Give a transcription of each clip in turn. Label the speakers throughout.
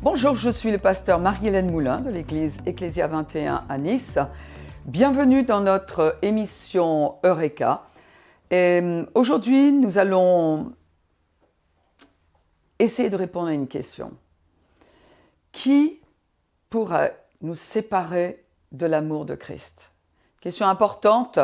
Speaker 1: Bonjour, je suis le pasteur Marie-Hélène Moulin de l'église Ecclésia 21 à Nice. Bienvenue dans notre émission Eureka. Et aujourd'hui, nous allons essayer de répondre à une question. Qui pourrait nous séparer de l'amour de Christ? Question importante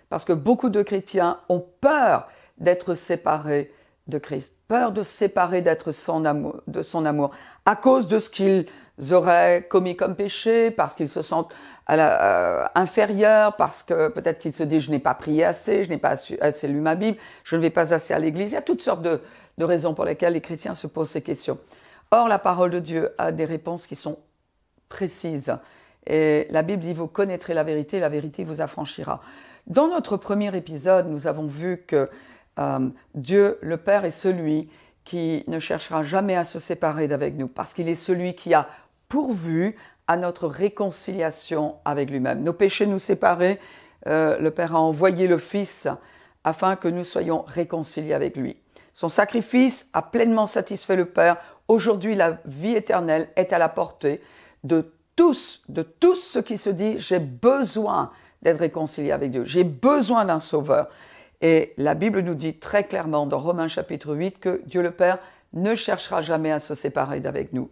Speaker 1: parce que beaucoup de chrétiens ont peur d'être séparés de Christ, peur de se séparer de son amour, à cause de ce qu'ils auraient commis comme péché, parce qu'ils se sentent inférieurs, parce que peut-être qu'ils se disent « je n'ai pas prié assez, je n'ai pas assez lu ma Bible, je ne vais pas assez à l'église ». Il y a toutes sortes de raisons pour lesquelles les chrétiens se posent ces questions. Or, la parole de Dieu a des réponses qui sont précises. Et la Bible dit « vous connaîtrez la vérité vous affranchira ». Dans notre premier épisode, nous avons vu que Dieu, le Père, est celui qui ne cherchera jamais à se séparer d'avec nous, parce qu'il est celui qui a pourvu à notre réconciliation avec lui-même. Nos péchés nous séparaient, le Père a envoyé le Fils afin que nous soyons réconciliés avec lui. Son sacrifice a pleinement satisfait le Père. Aujourd'hui, la vie éternelle est à la portée de tous ceux qui se disent « j'ai besoin d'être réconcilié avec Dieu, j'ai besoin d'un sauveur ». Et la Bible nous dit très clairement dans Romains chapitre 8 que Dieu le Père ne cherchera jamais à se séparer d'avec nous.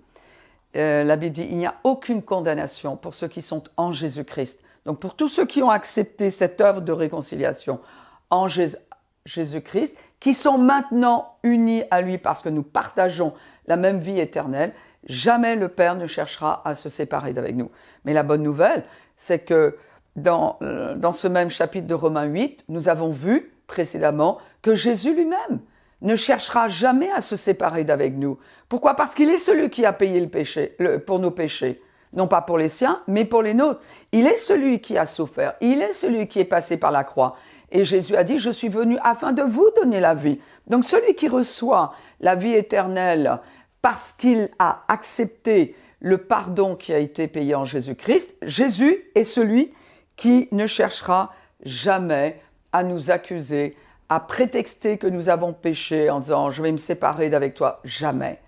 Speaker 1: La Bible dit il n'y a aucune condamnation pour ceux qui sont en Jésus-Christ. Donc pour tous ceux qui ont accepté cette œuvre de réconciliation en Jésus-Christ, qui sont maintenant unis à lui parce que nous partageons la même vie éternelle, jamais le Père ne cherchera à se séparer d'avec nous. Mais la bonne nouvelle, c'est que dans ce même chapitre de Romains 8, nous avons vu précédemment que Jésus lui-même ne cherchera jamais à se séparer d'avec nous. Pourquoi? Parce qu'il est celui qui a payé le péché, pour nos péchés. Non pas pour les siens, mais pour les nôtres. Il est celui qui a souffert. Il est celui qui est passé par la croix. Et Jésus a dit, je suis venu afin de vous donner la vie. Donc celui qui reçoit la vie éternelle parce qu'il a accepté le pardon qui a été payé en Jésus-Christ, Jésus est celui qui ne cherchera jamais à nous accuser, à prétexter que nous avons péché en disant « je vais me séparer d'avec toi ». Jamais.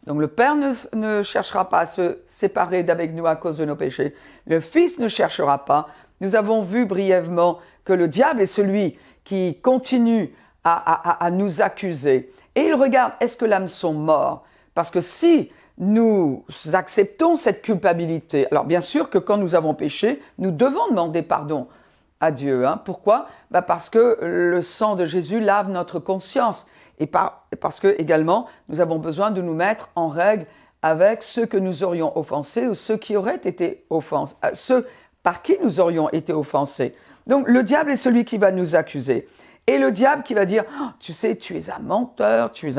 Speaker 1: Donc le Père ne cherchera pas à se séparer d'avec nous à cause de nos péchés. Le Fils ne cherchera pas. Nous avons vu brièvement que le diable est celui qui continue à nous accuser. Et il regarde, est-ce que l'hameçon mord? Parce que si nous acceptons cette culpabilité, alors bien sûr que quand nous avons péché, nous devons demander pardon à Dieu. Pourquoi? Parce que le sang de Jésus lave notre conscience et parce que également nous avons besoin de nous mettre en règle avec ceux que nous aurions offensés ou ceux qui auraient été offensés, ceux par qui nous aurions été offensés. Donc le diable est celui qui va nous accuser. Et le diable qui va dire oh, tu sais, tu es un menteur, tu es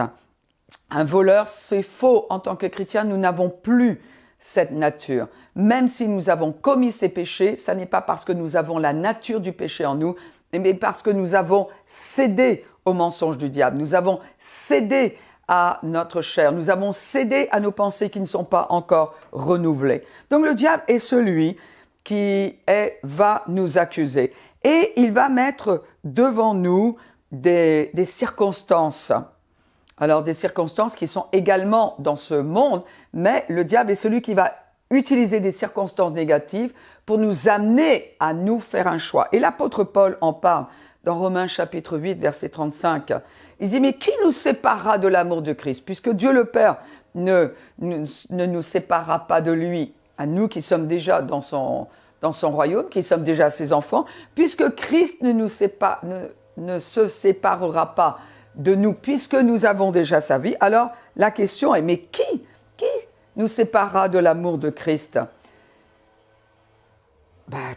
Speaker 1: un voleur, c'est faux. En tant que chrétien, nous n'avons plus cette nature. Même si nous avons commis ces péchés, ça n'est pas parce que nous avons la nature du péché en nous, mais parce que nous avons cédé au mensonge du diable. Nous avons cédé à notre chair. Nous avons cédé à nos pensées qui ne sont pas encore renouvelées. Donc le diable est celui qui va nous accuser. Et il va mettre devant nous des circonstances. Alors des circonstances qui sont également dans ce monde, mais le diable est celui qui va utiliser des circonstances négatives pour nous amener à nous faire un choix. Et l'apôtre Paul en parle dans Romains chapitre 8, verset 35. Il dit, mais qui nous séparera de l'amour de Christ? Puisque Dieu le Père ne nous séparera pas de lui, à nous qui sommes déjà dans son royaume, qui sommes déjà ses enfants, puisque Christ ne se séparera pas de nous, puisque nous avons déjà sa vie. Alors, la question est, mais qui nous séparera de l'amour de Christ?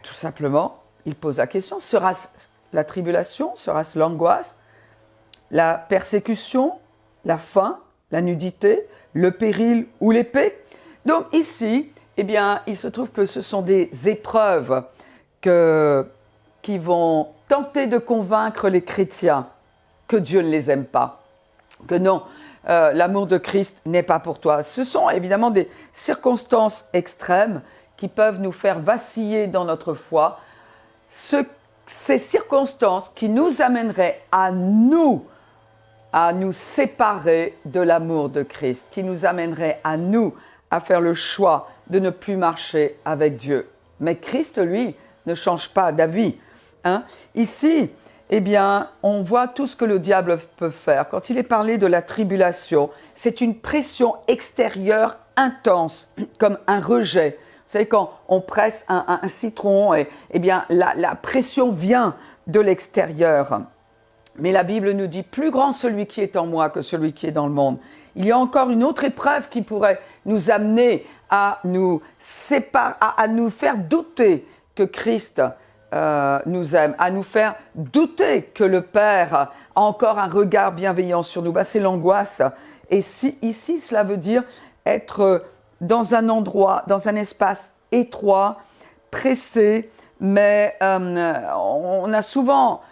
Speaker 1: Tout simplement, il pose la question, sera-ce la tribulation, sera-ce l'angoisse, la persécution, la faim, la nudité, le péril ou l'épée? Donc ici, eh bien, il se trouve que ce sont des épreuves qui vont tenter de convaincre les chrétiens que Dieu ne les aime pas, que non, l'amour de Christ n'est pas pour toi. Ce sont évidemment des circonstances extrêmes qui peuvent nous faire vaciller dans notre foi. Ces circonstances qui nous amèneraient à nous séparer de l'amour de Christ, qui nous amèneraient à nous à faire le choix de ne plus marcher avec Dieu. Mais Christ, lui, ne change pas d'avis. Hein? Ici, eh bien, on voit tout ce que le diable peut faire. Quand il est parlé de la tribulation, c'est une pression extérieure intense, comme un rejet. Vous savez, quand on presse un citron, eh bien, la pression vient de l'extérieur. Mais la Bible nous dit, plus grand celui qui est en moi que celui qui est dans le monde. Il y a encore une autre épreuve qui pourrait nous amener à nous séparer, à nous faire douter que Christ nous aime, à nous faire douter que le Père a encore un regard bienveillant sur nous. C'est l'angoisse. Et ici, cela veut dire être dans un endroit, dans un espace étroit, pressé, mais on a souvent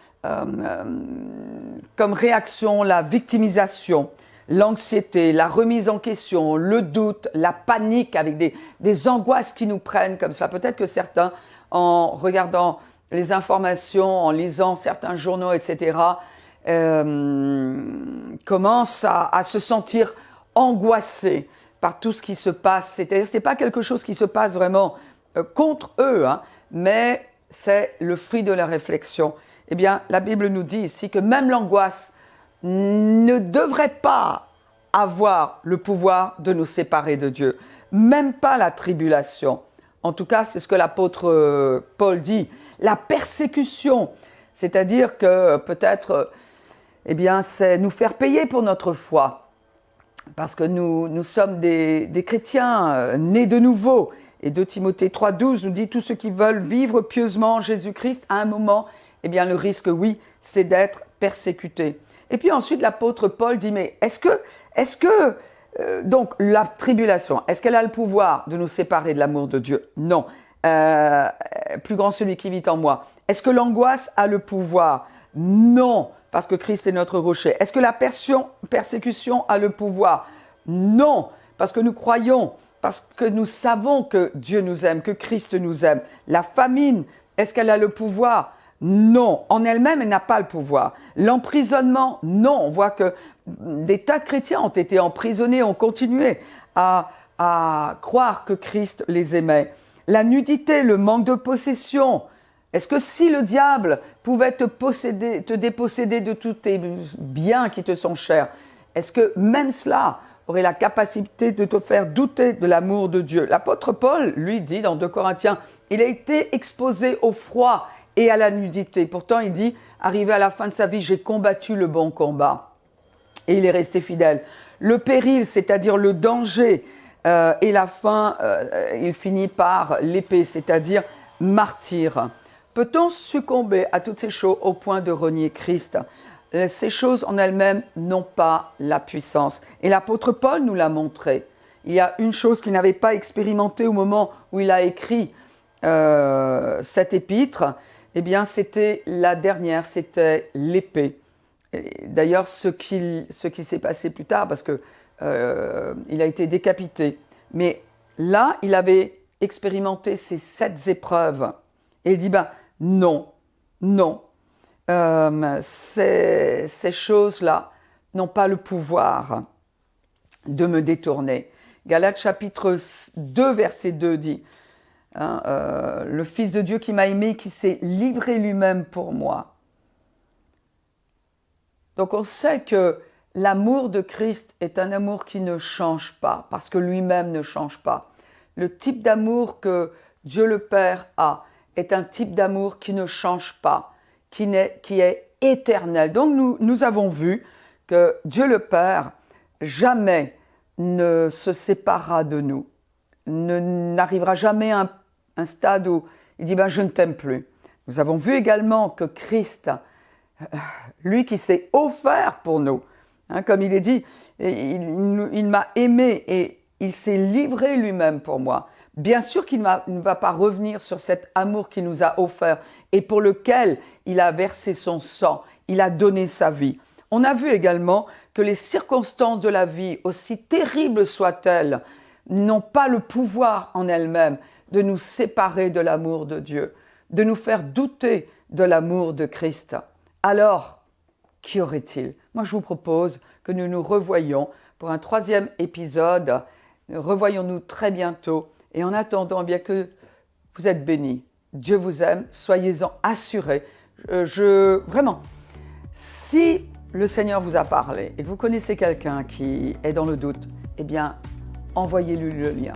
Speaker 1: comme réaction la victimisation, l'anxiété, la remise en question, le doute, la panique avec des angoisses qui nous prennent comme cela. Peut-être que certains, en regardant les informations, en lisant certains journaux, etc., commencent à se sentir angoissés par tout ce qui se passe. C'est-à-dire, ce n'est pas quelque chose qui se passe vraiment contre eux, hein, mais c'est le fruit de la réflexion. Eh bien, la Bible nous dit ici que même l'angoisse ne devrait pas avoir le pouvoir de nous séparer de Dieu. Même pas la tribulation. En tout cas, c'est ce que l'apôtre Paul dit. La persécution, c'est-à-dire que peut-être, eh bien, c'est nous faire payer pour notre foi. Parce que nous sommes des chrétiens nés de nouveau. Et 2 Timothée 3,12 nous dit, tous ceux qui veulent vivre pieusement en Jésus-Christ, à un moment, eh bien, le risque, oui, c'est d'être persécuté. Et puis ensuite, l'apôtre Paul dit, mais est-ce que donc, la tribulation, est-ce qu'elle a le pouvoir de nous séparer de l'amour de Dieu? Non. Plus grand celui qui vit en moi. Est-ce que l'angoisse a le pouvoir? Non, parce que Christ est notre rocher. Est-ce que la persécution a le pouvoir? Non, parce que nous croyons, parce que nous savons que Dieu nous aime, que Christ nous aime. La famine, est-ce qu'elle a le pouvoir? Non, en elle-même, elle n'a pas le pouvoir. L'emprisonnement, non. On voit que des tas de chrétiens ont été emprisonnés, ont continué à croire que Christ les aimait. La nudité, le manque de possession. Est-ce que si le diable pouvait te déposséder de tous tes biens qui te sont chers, est-ce que même cela aurait la capacité de te faire douter de l'amour de Dieu? L'apôtre Paul, lui, dit dans 2 Corinthiens, il a été exposé au froid et à la nudité. Pourtant, il dit, arrivé à la fin de sa vie, j'ai combattu le bon combat. Et il est resté fidèle. Le péril, c'est-à-dire le danger, et la fin, il finit par l'épée, c'est-à-dire martyr. Peut-on succomber à toutes ces choses au point de renier Christ? Ces choses en elles-mêmes n'ont pas la puissance. Et l'apôtre Paul nous l'a montré. Il y a une chose qu'il n'avait pas expérimentée au moment où il a écrit cet épître, eh bien c'était la dernière, c'était l'épée. D'ailleurs, ce qui s'est passé plus tard, parce que il a été décapité. Mais là, il avait expérimenté ces 7 épreuves. Et il dit, non, ces choses-là n'ont pas le pouvoir de me détourner. Galates chapitre 2, verset 2 dit, le Fils de Dieu qui m'a aimé, qui s'est livré lui-même pour moi. Donc on sait que l'amour de Christ est un amour qui ne change pas, parce que lui-même ne change pas. Le type d'amour que Dieu le Père a est un type d'amour qui ne change pas, qui est éternel. Donc nous avons vu que Dieu le Père jamais ne se séparera de nous, n'arrivera jamais à un stade où il dit je ne t'aime plus. Nous avons vu également que Christ, lui qui s'est offert pour nous, comme il est dit, il m'a aimé et il s'est livré lui-même pour moi. Bien sûr qu'il ne va pas revenir sur cet amour qu'il nous a offert et pour lequel il a versé son sang, il a donné sa vie. On a vu également que les circonstances de la vie, aussi terribles soient-elles, n'ont pas le pouvoir en elles-mêmes de nous séparer de l'amour de Dieu, de nous faire douter de l'amour de Christ. Alors, qu'y aurait-il? Moi, je vous propose que nous nous revoyions pour un 3e épisode Revoyons-nous très bientôt. Et en attendant, bien que vous êtes bénis, Dieu vous aime, soyez-en assurés. Vraiment, si le Seigneur vous a parlé et que vous connaissez quelqu'un qui est dans le doute, eh bien, envoyez-lui le lien.